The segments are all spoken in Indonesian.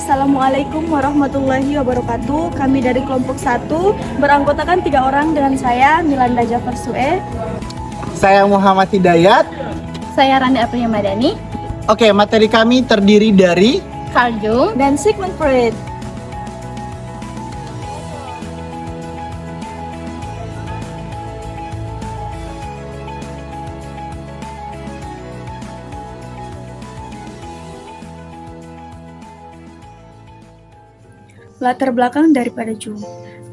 Assalamualaikum warahmatullahi wabarakatuh. Kami dari kelompok 1 beranggotakan 3 orang dengan saya Milanda Jafar Sue. Saya Muhammad Hidayat. Saya Randa Aprilia Madani. Oke, materi kami terdiri dari Carl Jung dan Sigmund Freud. Latar belakang daripada Jung.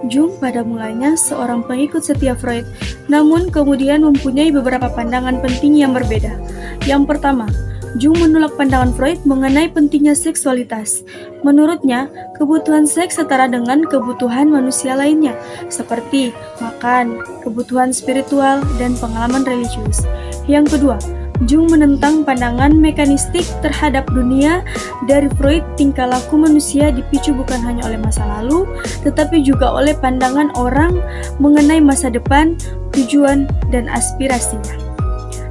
Jung pada mulanya seorang pengikut setia Freud, namun kemudian mempunyai beberapa pandangan penting yang berbeda. Yang pertama, Jung menolak pandangan Freud mengenai pentingnya seksualitas. Menurutnya, kebutuhan seks setara dengan kebutuhan manusia lainnya, seperti makan, kebutuhan spiritual, dan pengalaman religius. Yang kedua, Jung menentang pandangan mekanistik terhadap dunia. Dari Freud, tingkah laku manusia dipicu bukan hanya oleh masa lalu, tetapi juga oleh pandangan orang mengenai masa depan, tujuan, dan aspirasinya.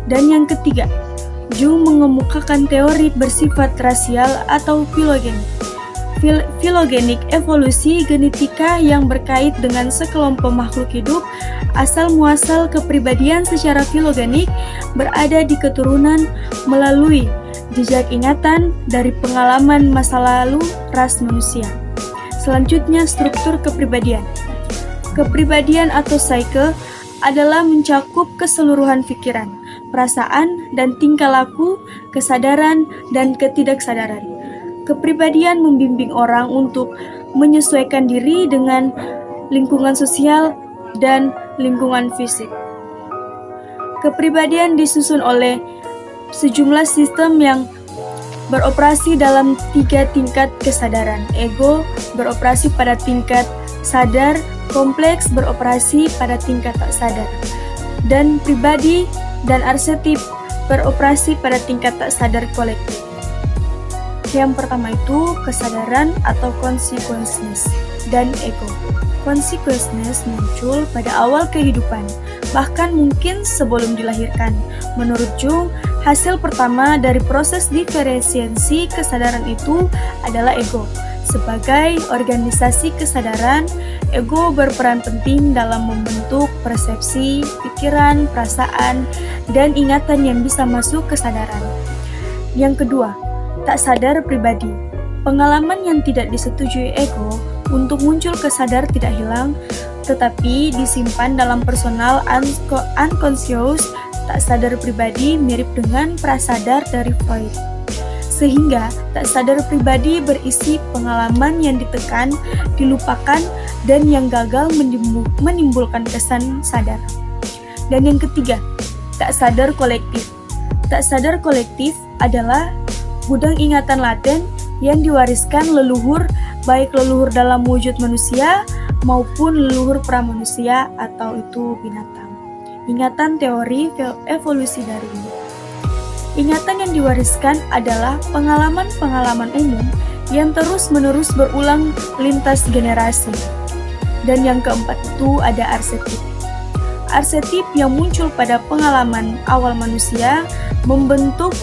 Dan yang ketiga, Jung mengemukakan teori bersifat rasial atau filogenik evolusi genetika yang berkait dengan sekelompok makhluk hidup asal-muasal kepribadian secara filogenik berada di keturunan melalui jejak ingatan dari pengalaman masa lalu ras manusia. Selanjutnya, struktur kepribadian. Kepribadian atau psyche adalah mencakup keseluruhan pikiran, perasaan, dan tingkah laku, kesadaran, dan ketidaksadaran. Kepribadian membimbing orang untuk menyesuaikan diri dengan lingkungan sosial dan lingkungan fisik. Kepribadian disusun oleh sejumlah sistem yang beroperasi dalam 3 tingkat kesadaran. Ego beroperasi pada tingkat sadar, kompleks beroperasi pada tingkat tak sadar, dan pribadi dan arsetip beroperasi pada tingkat tak sadar kolektif. Yang pertama itu kesadaran atau consciousness dan ego. Consciousness muncul pada awal kehidupan, bahkan mungkin sebelum dilahirkan. Menurut Jung, hasil pertama dari proses diferensiasi kesadaran itu adalah ego. Sebagai organisasi kesadaran, ego berperan penting dalam membentuk persepsi, pikiran, perasaan, dan ingatan yang bisa masuk ke kesadaran. Yang kedua, tak sadar pribadi. Pengalaman yang tidak disetujui ego untuk muncul ke sadar tidak hilang, tetapi disimpan dalam personal unconscious. Tak sadar pribadi mirip dengan prasadar dari Freud. Sehingga tak sadar pribadi berisi pengalaman yang ditekan, dilupakan, dan yang gagal menimbulkan kesan sadar. Dan yang ketiga, tak sadar kolektif. Tak sadar kolektif adalah gudang ingatan laten yang diwariskan leluhur, baik leluhur dalam wujud manusia maupun leluhur pramanusia atau itu binatang. Ingatan teori evolusi Darwin. Ingatan yang diwariskan adalah pengalaman-pengalaman umum yang terus-menerus berulang lintas generasi. Dan yang keempat itu ada arsetip. Arsetip yang muncul pada pengalaman awal manusia membentuk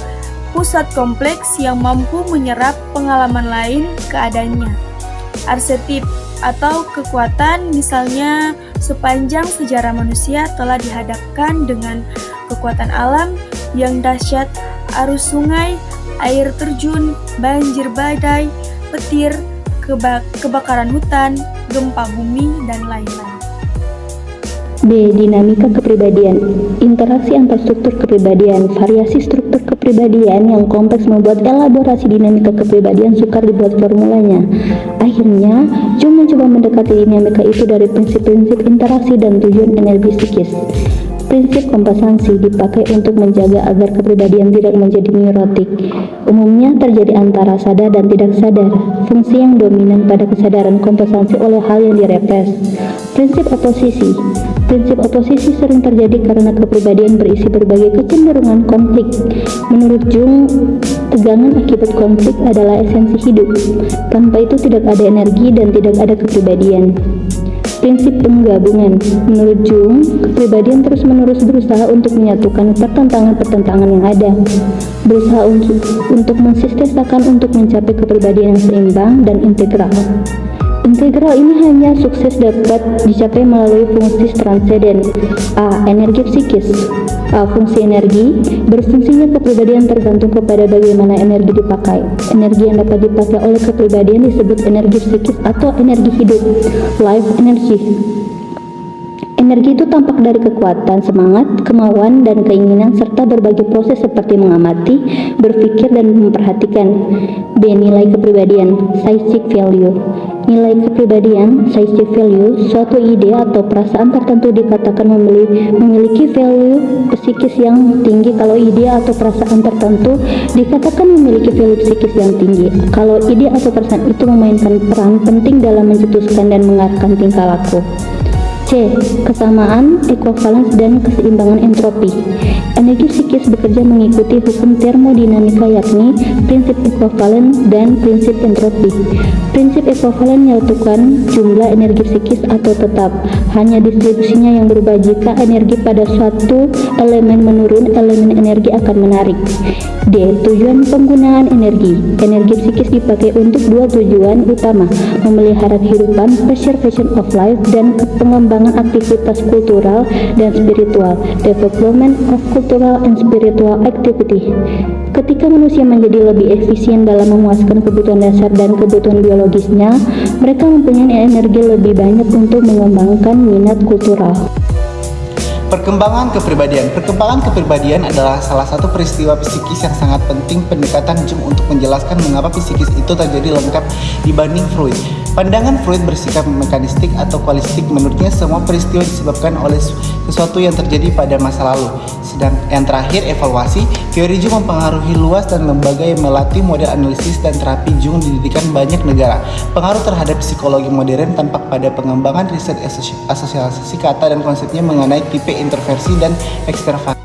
pusat kompleks yang mampu menyerap pengalaman lain keadaannya. Arsetip atau kekuatan, misalnya sepanjang sejarah manusia telah dihadapkan dengan kekuatan alam yang dahsyat, arus sungai, air terjun, banjir badai, petir, kebakaran hutan, gempa bumi, dan lain-lain. B. Dinamika kepribadian. Interaksi antar struktur kepribadian. Variasi struktur kepribadian yang kompleks membuat elaborasi dinamika kepribadian sukar dibuat formulanya. Akhirnya, Jung mencoba mendekati dinamika itu dari prinsip-prinsip interaksi dan tujuan energi psikis. Prinsip kompesansi dipakai untuk menjaga agar kepribadian tidak menjadi neurotik. Umumnya terjadi antara sadar dan tidak sadar. Fungsi yang dominan pada kesadaran kompesansi oleh hal yang direpres. Prinsip oposisi. Prinsip oposisi sering terjadi karena kepribadian berisi berbagai kecenderungan konflik. Menurut Jung, tegangan akibat konflik adalah esensi hidup. Tanpa itu tidak ada energi dan tidak ada kepribadian. Prinsip penggabungan. Menurut Jung, kepribadian terus-menerus berusaha untuk menyatukan pertentangan-pertentangan yang ada, berusaha untuk mensistesakan untuk mencapai kepribadian yang seimbang dan integral. Integral ini hanya sukses dapat dicapai melalui fungsi transenden. A. Energi psikis. A. Fungsi energi. Berfungsinya kepribadian tergantung kepada bagaimana energi dipakai. Energi yang dapat dipakai oleh kepribadian disebut energi psikis atau energi hidup, life energy. Energi itu tampak dari kekuatan, semangat, kemauan, dan keinginan, serta berbagai proses seperti mengamati, berpikir, dan memperhatikan. B. Nilai kepribadian, psychic value. Nilai kepribadian, psychic value, suatu ide atau perasaan tertentu dikatakan memiliki value psikis yang tinggi kalau ide atau perasaan tertentu dikatakan memiliki value psikis yang tinggi kalau ide atau perasaan itu memainkan peran penting dalam mencetuskan dan mengarahkan tingkah laku. C. Kesamaan, equivalence, dan keseimbangan entropi. Energi psikis bekerja mengikuti hukum termodinamika, yakni prinsip ekuivalen dan prinsip entropi. Prinsip ekuivalen menyatukan jumlah energi psikis atau tetap, hanya distribusinya yang berubah. Jika energi pada suatu elemen menurun, elemen energi akan menarik. D. Tujuan penggunaan energi. Energi psikis dipakai untuk dua tujuan utama: memelihara kehidupan, preservation of life, dan pengembangan aktivitas kultural dan spiritual, development of cultural and spiritual activity. Ketika manusia menjadi lebih efisien dalam memuaskan kebutuhan dasar dan kebutuhan biologisnya, mereka mempunyai energi lebih banyak untuk mengembangkan minat kultural. Perkembangan kepribadian. Perkembangan kepribadian adalah salah satu peristiwa psikis yang sangat penting. Pendekatan Jung untuk menjelaskan mengapa psikis itu terjadi lengkap dibanding Freud. Pandangan Freud bersikap mekanistik atau kualistik. Menurutnya semua peristiwa disebabkan oleh sesuatu yang terjadi pada masa lalu. Sedang yang terakhir, evaluasi. Teori Jung mempengaruhi luas dan lembaga yang melatih model analisis dan terapi Jung didirikan banyak negara. Pengaruh terhadap psikologi modern tampak pada pengembangan riset asosiasi kata dan konsepnya mengenai tipe introversi dan ekstrovasi.